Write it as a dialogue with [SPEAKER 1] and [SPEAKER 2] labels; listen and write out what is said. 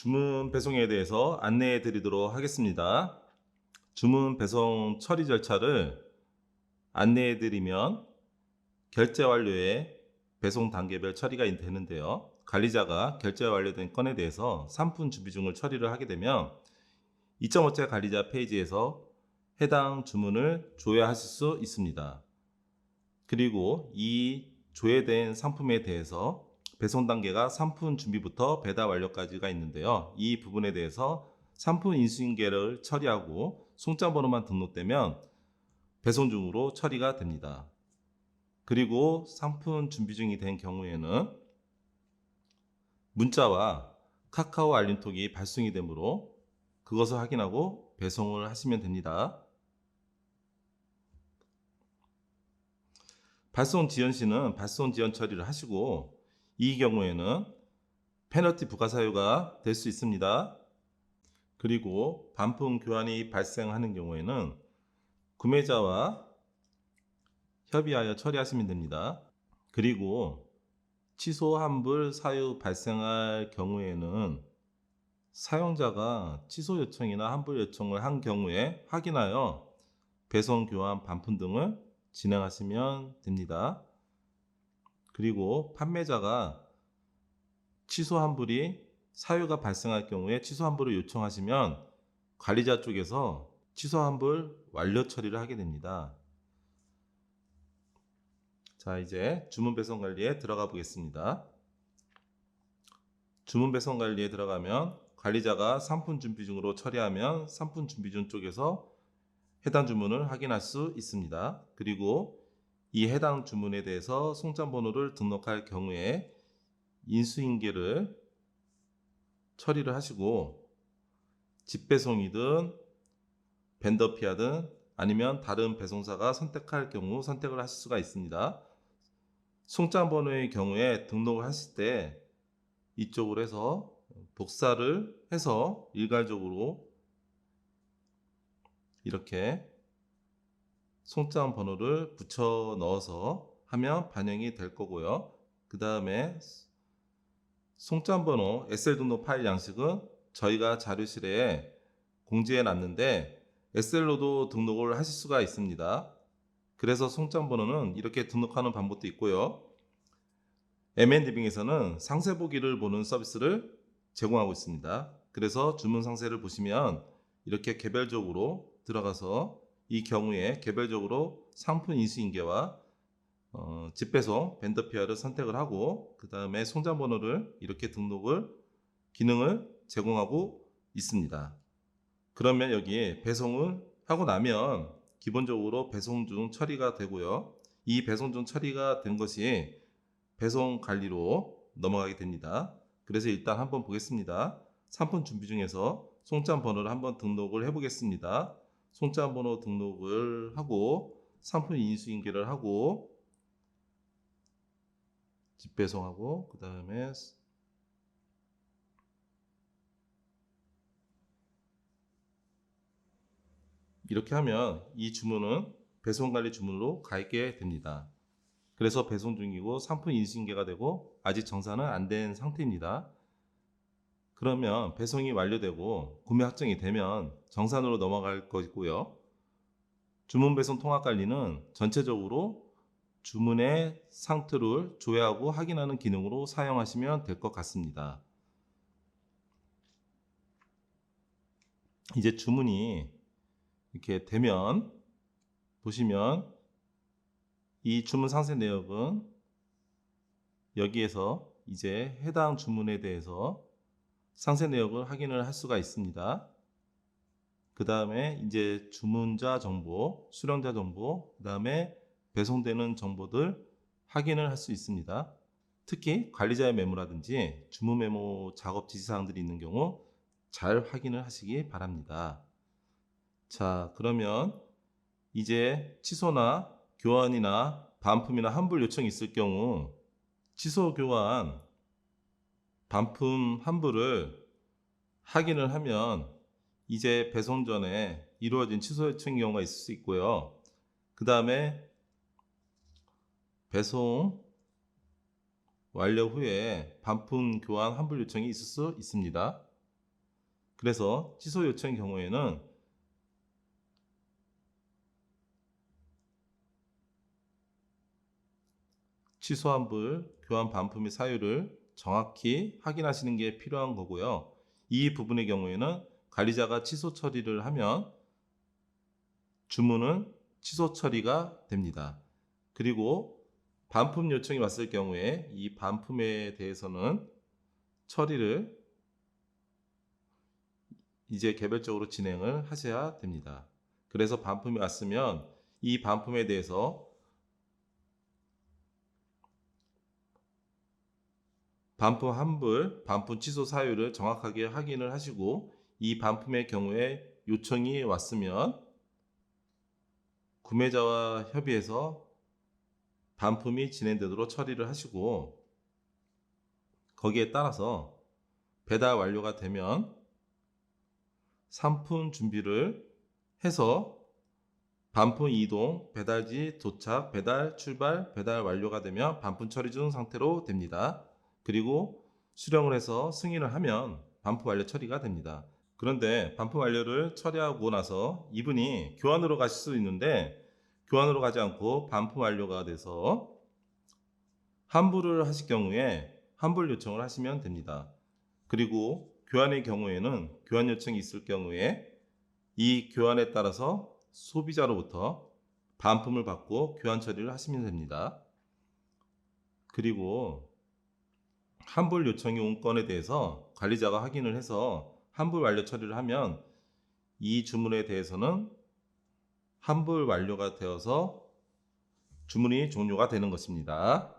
[SPEAKER 1] 주문 배송에 대해서 안내해 드리도록 하겠습니다. 주문 배송 처리 절차를 안내해 드리면 결제 완료에 배송 단계별 처리가 되는데요. 관리자가 결제 완료된 건에 대해서 상품 준비 중을 처리를 하게 되면 2.5째 관리자 페이지에서 해당 주문을 조회하실 수 있습니다. 그리고 이 조회된 상품에 대해서 배송 단계가 상품 준비부터 배달 완료까지가 있는데요. 이 부분에 대해서 상품 인수인계를 처리하고 송장 번호만 등록되면 배송 중으로 처리가 됩니다. 그리고 상품 준비 중이 된 경우에는 문자와 카카오 알림톡이 발송이 되므로 그것을 확인하고 배송을 하시면 됩니다. 발송 지연 시는 발송 지연 처리를 하시고, 이 경우에는 페널티 부과 사유가 될 수 있습니다. 그리고 반품 교환이 발생하는 경우에는 구매자와 협의하여 처리하시면 됩니다. 그리고 취소 환불 사유 발생할 경우에는 사용자가 취소 요청이나 환불 요청을 한 경우에 확인하여 배송 교환 반품 등을 진행하시면 됩니다. 그리고 판매자가 취소 환불이 사유가 발생할 경우에 취소 환불을 요청하시면 관리자 쪽에서 취소 환불 완료 처리를 하게 됩니다. 자, 이제 주문 배송 관리에 들어가 보겠습니다. 주문 배송 관리에 들어가면 관리자가 상품 준비 중으로 처리하면 상품 준비 중 쪽에서 해당 주문을 확인할 수 있습니다. 그리고 이 해당 주문에 대해서 송장 번호를 등록할 경우에 인수인계를 처리를 하시고, 직배송이든 벤더 피아든 아니면 다른 배송사가 선택할 경우 선택을 하실 수가 있습니다. 송장 번호의 경우에 등록을 하실 때 이쪽으로 해서 복사를 해서 일괄적으로 이렇게 송장 번호를 붙여 넣어서 하면 반영이 될 거고요. 그 다음에 송장 번호 SL 등록 파일 양식은 저희가 자료실에 공지해 놨는데 SL로도 등록을 하실 수가 있습니다. 그래서 송장 번호는 이렇게 등록하는 방법도 있고요. M&D빙에서는 상세 보기를 보는 서비스를 제공하고 있습니다. 그래서 주문 상세를 보시면 이렇게 개별적으로 들어가서 이 경우에 개별적으로 상품 인수인계와 직배송 벤더 피아를 선택을 하고, 그 다음에 송장 번호를 이렇게 등록을 기능을 제공하고 있습니다. 그러면 여기 배송을 하고 나면 기본적으로 배송 중 처리가 되고요. 이 배송 중 처리가 된 것이 배송 관리로 넘어가게 됩니다. 그래서 일단 한번 보겠습니다. 상품 준비 중에서 송장 번호를 한번 등록을 해 보겠습니다. 송장 번호 등록을 하고 상품 인수인계를 하고 직배송하고, 그 다음에 이렇게 하면 이 주문은 배송관리 주문으로 가 있게 됩니다. 그래서 배송 중이고 상품 인수인계가 되고 아직 정산은 안 된 상태입니다. 그러면 배송이 완료되고 구매 확정이 되면 정산으로 넘어갈 것이고요. 주문 배송 통합 관리는 전체적으로 주문의 상태를 조회하고 확인하는 기능으로 사용하시면 될 것 같습니다. 이제 주문이 이렇게 되면 보시면 이 주문 상세 내역은 여기에서 이제 해당 주문에 대해서 상세 내역을 확인을 할 수가 있습니다. 그 다음에 이제 주문자 정보, 수령자 정보, 그 다음에 배송되는 정보들 확인을 할 수 있습니다. 특히 관리자의 메모라든지 주문 메모 작업 지시사항들이 있는 경우 잘 확인을 하시기 바랍니다. 자, 그러면 이제 취소나 교환이나 반품이나 환불 요청이 있을 경우 취소, 교환, 반품, 환불을 확인을 하면 이제 배송 전에 이루어진 취소 요청 경우가 있을 수 있고요. 그 다음에 배송 완료 후에 반품, 교환, 환불 요청이 있을 수 있습니다. 그래서 취소 요청의 경우에는 취소 환불, 교환 반품의 사유를 정확히 확인하시는 게 필요한 거고요. 이 부분의 경우에는 관리자가 취소 처리를 하면 주문은 취소 처리가 됩니다. 그리고 반품 요청이 왔을 경우에 이 반품에 대해서는 처리를 이제 개별적으로 진행을 하셔야 됩니다. 그래서 반품이 왔으면 이 반품에 대해서 반품 환불, 반품 취소 사유를 정확하게 확인을 하시고 이 반품의 경우에 요청이 왔으면 구매자와 협의해서 반품이 진행되도록 처리를 하시고 거기에 따라서 배달 완료가 되면 상품 준비를 해서 반품 이동, 배달지 도착, 배달 출발, 배달 완료가 되면 반품 처리 중 상태로 됩니다. 그리고 수령을 해서 승인을 하면 반품 완료 처리가 됩니다. 그런데 반품 완료를 처리하고 나서 이분이 교환으로 가실 수 있는데 교환으로 가지 않고 반품 완료가 돼서 환불을 하실 경우에 환불 요청을 하시면 됩니다. 그리고 교환의 경우에는 교환 요청이 있을 경우에 이 교환에 따라서 소비자로부터 반품을 받고 교환 처리를 하시면 됩니다. 그리고 환불 요청이 온 건에 대해서 관리자가 확인을 해서 환불 완료 처리를 하면 이 주문에 대해서는 환불 완료가 되어서 주문이 종료가 되는 것입니다.